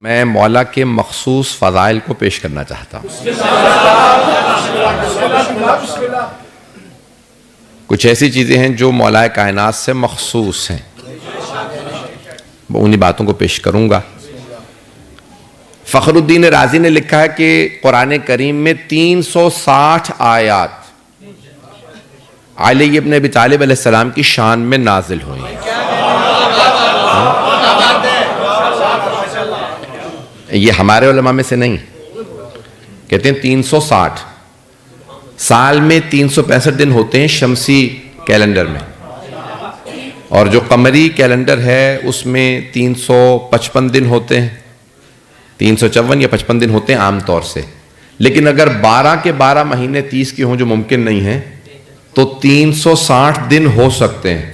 میں مولا کے مخصوص فضائل کو پیش کرنا چاہتا ہوں۔ کچھ ایسی چیزیں ہیں جو مولا کائنات سے مخصوص ہیں، وہ انہی باتوں کو پیش کروں گا۔ فخر الدین رازی نے لکھا ہے کہ قرآن کریم میں 360 آیات علی ابن ابی طالب علیہ السلام کی شان میں نازل ہوئی ہیں۔ یہ ہمارے علماء میں سے نہیں، کہتے ہیں 360 سال میں 365 دن ہوتے ہیں شمسی کیلنڈر میں، اور جو قمری کیلنڈر ہے اس میں 355 دن ہوتے ہیں، 354 یا 55 دن ہوتے ہیں عام طور سے۔ لیکن اگر 12 کے 12 مہینے 30 کے ہوں جو ممکن نہیں ہے تو 360 دن ہو سکتے ہیں۔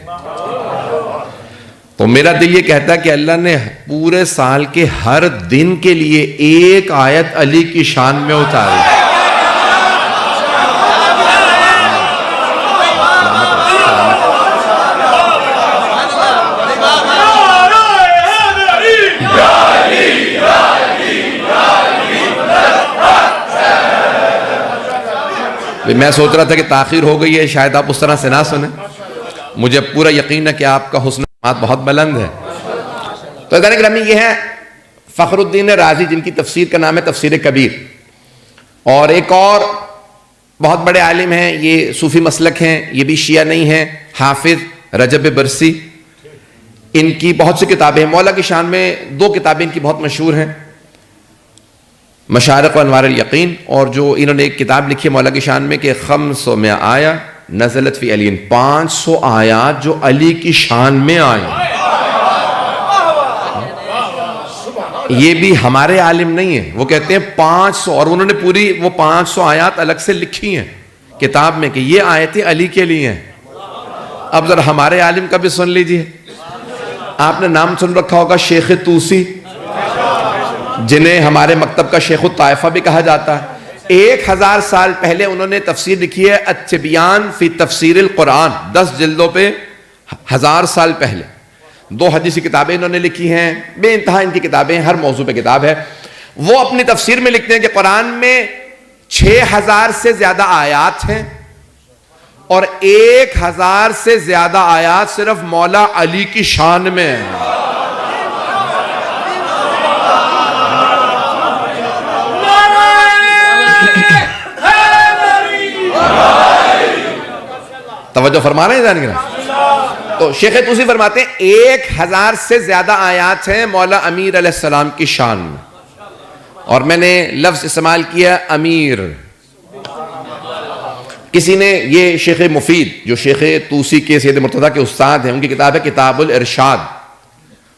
تو میرا دل یہ کہتا ہے کہ اللہ نے پورے سال کے ہر دن کے لیے ایک آیت علی کی شان میں اتاری۔ میں سوچ رہا تھا کہ تاخیر ہو گئی ہے، شاید آپ اس طرح سے نہ سنیں، مجھے پورا یقین ہے کہ آپ کا حسن بات بہت بلند ہے۔ تو عزیزان گرامی، یہ ہے فخر الدین رازی، جن کی تفسیر کا نام ہے تفسیر کبیر، اور ایک اور بہت بڑے عالم ہیں، یہ صوفی مسلک ہیں، یہ بھی شیعہ نہیں ہیں، حافظ رجب برسی۔ ان کی بہت سی کتابیں ہیں، مولا کی شان میں 2 کتابیں ان کی بہت مشہور ہیں، مشارق و انوار الیقین، اور جو انہوں نے ایک کتاب لکھی ہے مولا کی شان میں کہ 500 آیا نزلت فی علی، 500 آیات جو علی کی شان میں آئیں۔ یہ بھی ہمارے عالم نہیں ہیں، وہ کہتے ہیں 500، اور انہوں نے پوری وہ 500 آیات الگ سے لکھی ہیں کتاب میں کہ یہ آیتیں علی کے لیے ہیں۔ اب ذرا ہمارے عالم کا بھی سن لیجئے۔ آپ نے نام سن رکھا ہوگا شیخ توسی، جنہیں ہمارے مکتب کا شیخ الطائفہ بھی کہا جاتا ہے۔ 1000 سال پہلے انہوں نے تفسیر لکھی ہے التبیان فی تفسیر القرآن، 10 جلدوں پہ، 1000 سال پہلے۔ 2 حدیثی کتابیں انہوں نے لکھی ہیں، بے انتہا ان کی کتابیں، ہر موضوع پہ کتاب ہے۔ وہ اپنی تفسیر میں لکھتے ہیں کہ قرآن میں 6000 سے زیادہ آیات ہیں، اور 1000 سے زیادہ آیات صرف مولا علی کی شان میں ہیں۔ توجہ فرما رہے ہیں جان گرام؟ تو شیخ توسی فرماتے ہیں 1000 سے زیادہ آیات ہیں مولا امیر علیہ السلام کی شان میں، اور میں نے لفظ استعمال کیا امیر۔ کسی نے یہ شیخ مفید، جو شیخ توسی کے سید مرتضیٰ کے استاد ہیں، ان کی کتاب ہے کتاب الارشاد،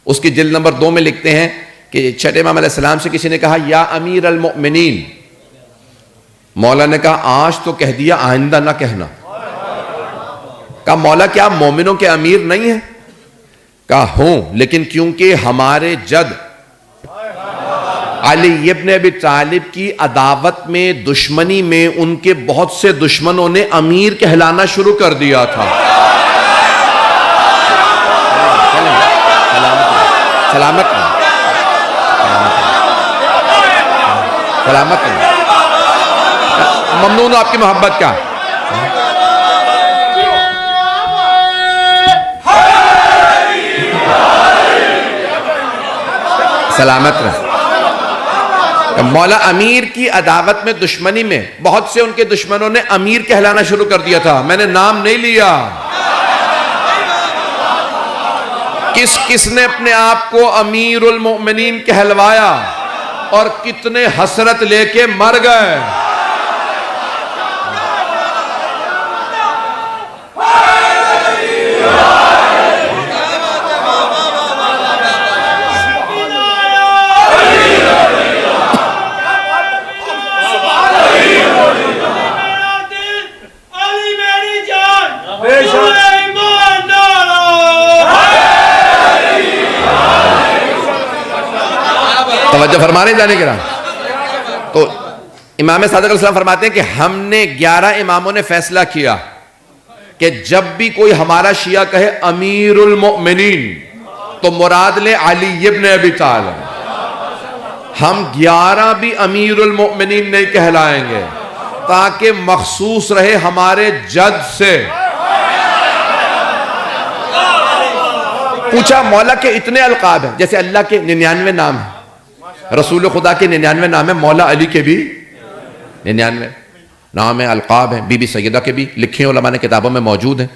اس کی جلد نمبر 2 میں لکھتے ہیں کہ چھٹے امام علیہ السلام سے کسی نے کہا یا امیر المؤمنین، مولا نے کہا آج تو کہہ دیا، آئندہ نہ کہنا۔ کہا مولا کیا مومنوں کے امیر نہیں ہیں؟ کہا ہوں، لیکن کیونکہ ہمارے جد علی ابن ابی طالب کی عداوت میں، دشمنی میں، ان کے بہت سے دشمنوں نے امیر کہلانا شروع کر دیا تھا۔ سلامت سلامت ممنون ہوں آپ کی محبت کا۔ سلامت رہے۔ مولا امیر کی عداوت میں، دشمنی میں، بہت سے ان کے دشمنوں نے امیر کہلانا شروع کر دیا تھا۔ میں نے نام نہیں لیا۔ کس نے اپنے آپ کو امیر المؤمنین کہلوایا، اور کتنے حسرت لے کے مر گئے۔ توجہ فرما رہے ہیں جانے کے رہا۔ تو امام صادق علیہ السلام فرماتے ہیں کہ ہم نے 11 اماموں نے فیصلہ کیا کہ جب بھی کوئی ہمارا شیعہ کہے امیر المؤمنین تو مراد لے علی ابن ابی طالب، ہم 11 بھی امیر المؤمنین نہیں کہلائیں گے تاکہ مخصوص رہے ہمارے جد سے. پوچھا مولا کے اتنے القاب ہیں، جیسے اللہ کے 99 نام ہیں، رسول خدا کے 99 نام ہیں، مولا علی کے بھی 99 نام ہیں، القاب ہیں، بی بی سیدہ کے بھی لکھے ہیں، علماء نے کتابوں میں موجود ہیں.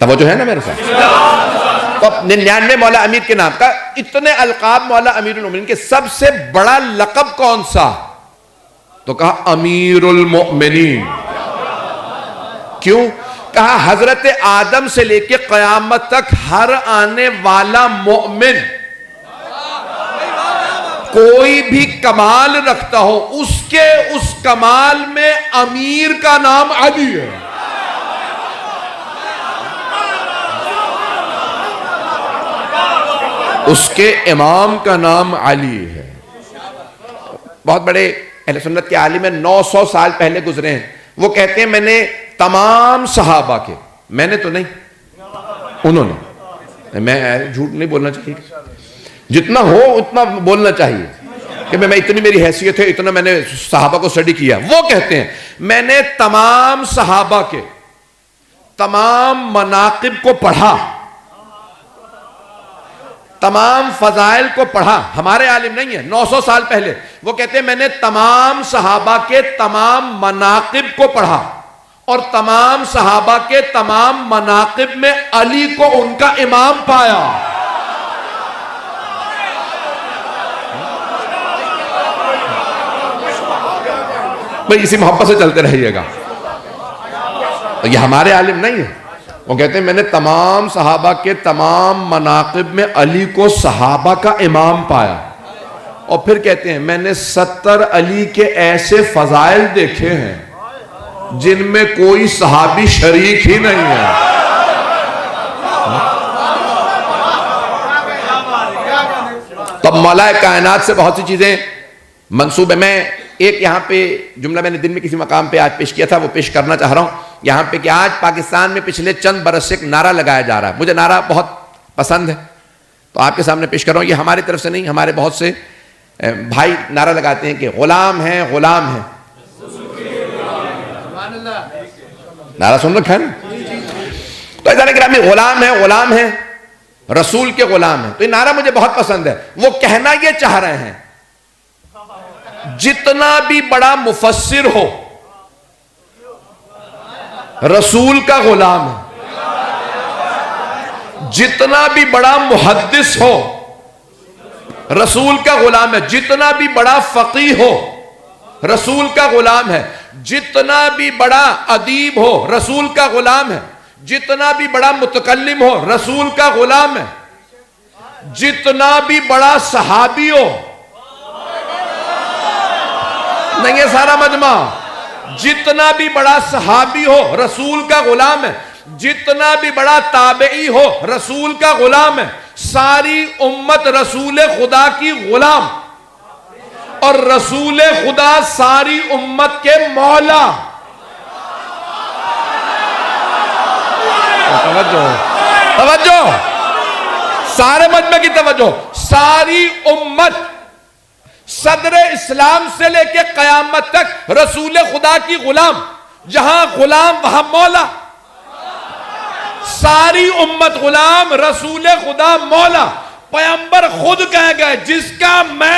توجہ ہے نا میرے ساتھ؟ تو 99 مولا امیر کے نام کا، اتنے القاب مولا امیر المؤمنین کے. سب سے بڑا لقب کون سا؟ تو کہا امیر المؤمنین. کیوں؟ کہا حضرت آدم سے لے کے قیامت تک ہر آنے والا مومن کوئی بھی کمال رکھتا ہو، اس کمال میں امیر کا نام علی ہے. اس کے امام کا نام علی ہے. بہت بڑے اہل سنت کے عالم ہیں، 900 سال پہلے گزرے ہیں. وہ کہتے ہیں میں نے تمام صحابہ کے، میں نے تو نہیں، انہوں نے، میں جھوٹ نہیں بولنا چاہیے، جتنا ہو اتنا بولنا چاہیے کہ میں اتنی میری حیثیت ہے، اتنا میں نے صحابہ کو اسٹڈی کیا. وہ کہتے ہیں میں نے تمام صحابہ کے تمام مناقب کو پڑھا، تمام فضائل کو پڑھا. ہمارے عالم نہیں ہے، 900 سال پہلے. وہ کہتے ہیں میں نے تمام صحابہ کے تمام مناقب کو پڑھا اور تمام صحابہ کے تمام مناقب میں علی کو ان کا امام پایا. بھئی اسی محبت سے چلتے رہیے گا. یہ ہمارے عالم نہیں ہے. وہ کہتے ہیں میں نے تمام صحابہ کے تمام مناقب میں علی کو صحابہ کا امام پایا. اور پھر کہتے ہیں میں نے 70 علی کے ایسے فضائل دیکھے ہیں جن میں کوئی صحابی شریک ہی نہیں ہے. تب مولا کائنات سے بہت سی چیزیں منسوب ہے. میں ایک یہاں پہ جملہ میں نے دن میں کسی مقام پہ آج پیش کیا تھا، وہ پیش کرنا چاہ رہا ہوں یہاں پہ کہ آج پاکستان میں پچھلے چند برس سے ایک نعرہ لگایا جا رہا ہے. مجھے نعرہ بہت پسند ہے تو آپ کے سامنے پیش کر رہا ہوں. یہ ہماری طرف سے نہیں، ہمارے بہت سے بھائی نعرہ لگاتے ہیں کہ غلام ہیں غلام ہیں. نعرہ سن رکھا ہے نا؟ تو ایسا نہیں کہ غلام ہیں غلام ہیں، رسول کے غلام ہیں. تو یہ نعرہ مجھے بہت پسند ہے. وہ کہنا یہ چاہ رہے ہیں جتنا بھی بڑا مفسر ہو رسول کا غلام ہے، جتنا بھی بڑا محدث ہو رسول کا غلام ہے، جتنا بھی بڑا فقیہ ہو رسول کا غلام ہے، جتنا بھی بڑا ادیب ہو رسول کا غلام ہے، جتنا بھی بڑا متکلم ہو رسول کا غلام ہے، جتنا بھی بڑا صحابی ہو، نہیں ہے سارا مجمع، جتنا بھی بڑا صحابی ہو رسول کا غلام ہے، جتنا بھی بڑا تابعی ہو رسول کا غلام ہے. ساری امت رسول خدا کی غلام اور رسول خدا ساری امت کے مولا. توجہ سارے مجمع کی توجہ. ساری امت صدر اسلام سے لے کے قیامت تک رسول خدا کی غلام، جہاں غلام وہاں مولا. ساری امت غلام، رسول خدا مولا. پیغمبر خود کہہ گئے جس کا میں